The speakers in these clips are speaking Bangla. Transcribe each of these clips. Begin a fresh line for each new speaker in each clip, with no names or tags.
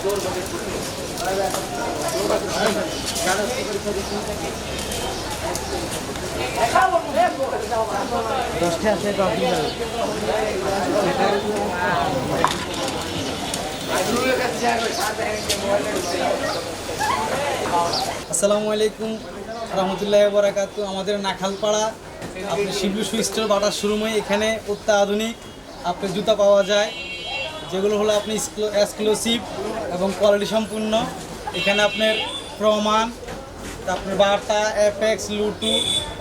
আসসালামু আলাইকুম রহমতুল্লাহি ওয়া বারাকাতু। আমাদের নাখালপাড়া আপনি শিবলু শু স্টোর বাটার শোরুমে এখানে অত্যাধুনিক আপনার জুতা পাওয়া যায়, যেগুলো হলো আপনি এক্সক্লুসিভ এবং কোয়ালিটি সম্পূর্ণ। এখানে আপনার প্রমাণ, তারপরে বাটা, অ্যাপেক্স, লুটু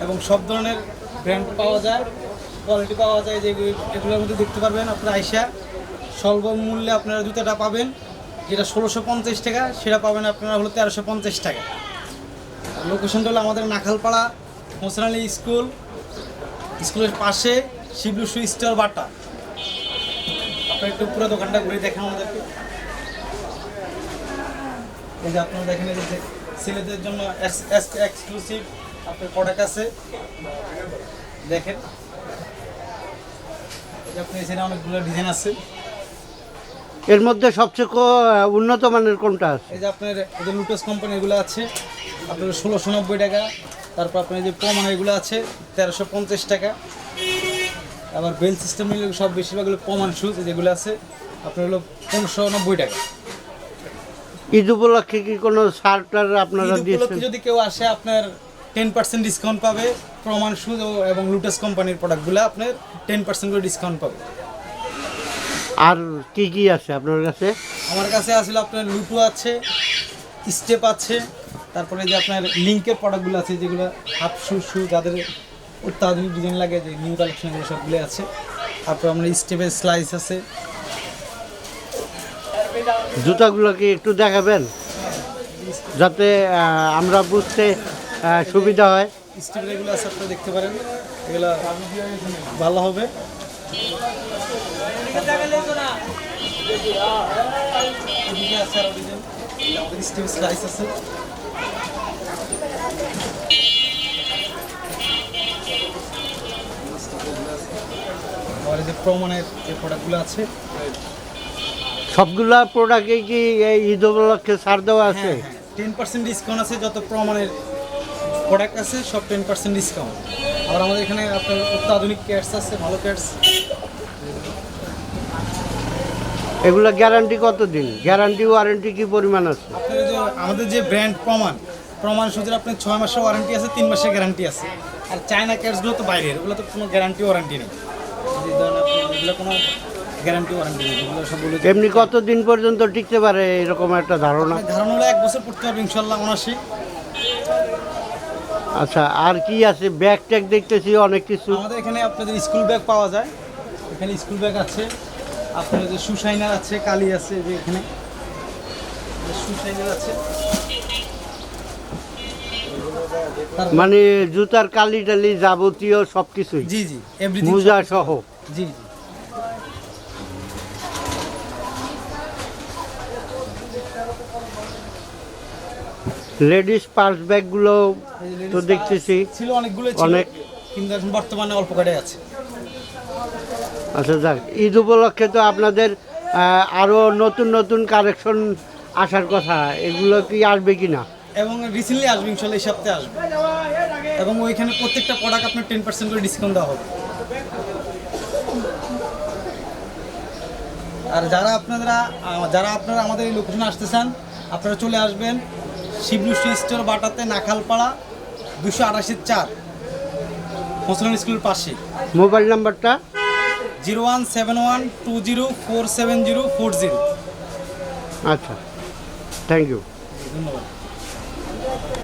এবং সব ধরনের ব্র্যান্ড পাওয়া যায়, কোয়ালিটি পাওয়া যায়। এগুলোর মধ্যে দেখতে পারবেন আপনারা আইসা স্বল্প মূল্যে আপনারা জুতাটা পাবেন। যেটা 1650 টাকা সেটা পাবেন আপনারা হলো 1350 টাকা। লোকেশনটা হলো আমাদের নাখালপাড়া হোসেন আলী স্কুলের পাশে শিবলু শু স্টোর বাটা। আপনার একটু পুরো দোকানটা ঘুরে দেখেন আমাদেরকে। এই যে আপনারা দেখেন, এই যে ছেলেদের জন্য এক্সক্লুসিভ আপনার প্রোডাক্ট আছে, দেখেন। এই যে আপনি এখানে অনেকগুলো ডিজাইন আছে।
এর মধ্যে সবচেয়ে উন্নত মানের কোনটা আছে?
এই যে আপনার এই যে লুটাস কোম্পানি এগুলো আছে আপনার 1690 টাকা। তারপর আপনার যে প্রমাণ এগুলো আছে 1350 টাকা। আবার বেল সিস্টেম নিলে সব বেশিরভাগগুলো প্রমাণ শুজ যেগুলো আছে আপনার হলো 1590 টাকা।
ঈদ উপলক্ষে কি কোনো ছাড়টার আপনারা দিয়েছেন?
যদি কেউ আসে আপনার 10% ডিসকাউন্ট পাবে। প্রমাণ শুজ এবং লুটাস কোম্পানির প্রোডাক্টগুলো আপনার 10% করে ডিসকাউন্ট পাবে।
আর কি কি আছে আপনার কাছে?
আমার কাছে আসলে আপনার লুটু আছে, স্টেপ আছে, তারপরে যে আপনার লিঙ্কের প্রোডাক্টগুলো আছে, যেগুলো হাফ শু যাদের অত্যাধুনিক ডিজাইন লাগে, যে নিউ কালেকশনগুলো সবগুলো আছে। তারপর আপনার স্টেপের স্লাইস আছে।
জুতাগুলো কি একটু দেখাবেন যাতে আমরা বুঝতে সুবিধা হয়?
স্টেপের এগুলো আছে, আপনারা দেখতে পারেন, এগুলো ভালো হবে। স্টেপ স্লাইস আছে। আর এই যে প্রমাণের যে প্রোডাক্টগুলো আছে,
সবগুলা প্রোডাক্টে কি এই ঈদ উপলক্ষে ছাড় দেওয়া আছে?
10% ডিসকাউন্ট আছে। যত প্রমাণের প্রোডাক্ট আছে সব 10% ডিসকাউন্ট। আর আমাদের এখানে আপনার অত্যাধুনিক ক্যাটস আছে, ভালো ক্যাটস।
এগুলা গ্যারান্টি কতদিন? গ্যারান্টি ওয়ারেন্টি কি পরিমাণ আছে?
আপনার যে আমাদের যে ব্র্যান্ড প্রমাণ শুধু আপনার 6 মাসের ওয়ারেন্টি আছে, 3 মাসের গ্যারান্টি আছে। আর চায়না ক্যাটসগুলো তো বাইরের, ওগুলো তো কোনো গ্যারান্টি ওয়ারেন্টি নেই। এগুলো কোনো গ্যারান্টি ওয়ারেন্টি নেই। এগুলো সবগুলো
এমনি কতদিন পর্যন্ত টিকতে পারে এরকম একটা ধারণা?
ধারণা হলো 1 বছর পড়তে হবে ইনশাল্লাহ, অনায়াসে।
আচ্ছা, আর কি আছে? ব্যাগ ট্যাগ দেখতেছি অনেক কিছু।
আমাদের এখানে আপনাদের স্কুল ব্যাগ পাওয়া যায়। এখানে স্কুল ব্যাগ আছে, আপনার যে শু শাইনার আছে, কালি আছে, যে এখানে শু শাইনার আছে।
মানে জুতার কালি টালি যাবতীয় সবকিছুই?
জি জি, এভরিথিং,
মোজা সহ?
জি জি।
লেডিস পার্স ব্যাগগুলো তো দেখতেছি
ছিল অনেকগুলো, অনেক, কিন্তু এখন বর্তমানে অল্প কটাই আছে।
আচ্ছা, যাক, ঈদ উপলক্ষে তো আপনাদের আরও নতুন নতুন কালেকশন আসার কথা, এগুলো কি আসবে কি না?
এবং রিসেন্টলি আসবে ইনশাল্লাহ, এই সপ্তাহে আসবে। এবং ওইখানে প্রত্যেকটা প্রোডাক্ট আপনার 10% করে ডিসকাউন্ট দেওয়া হবে। আর যারা আপনারা আমাদের এই লোকেশনে আসতে চান, আপনারা চলে আসবেন শিবলু শু স্টোর বাটাতে, নাখালপাড়া 288-4 হোসেন স্কুলের পাশে।
মোবাইল নাম্বারটা?
017120470440।
আচ্ছা, থ্যাংক ইউ।
ধন্যবাদ।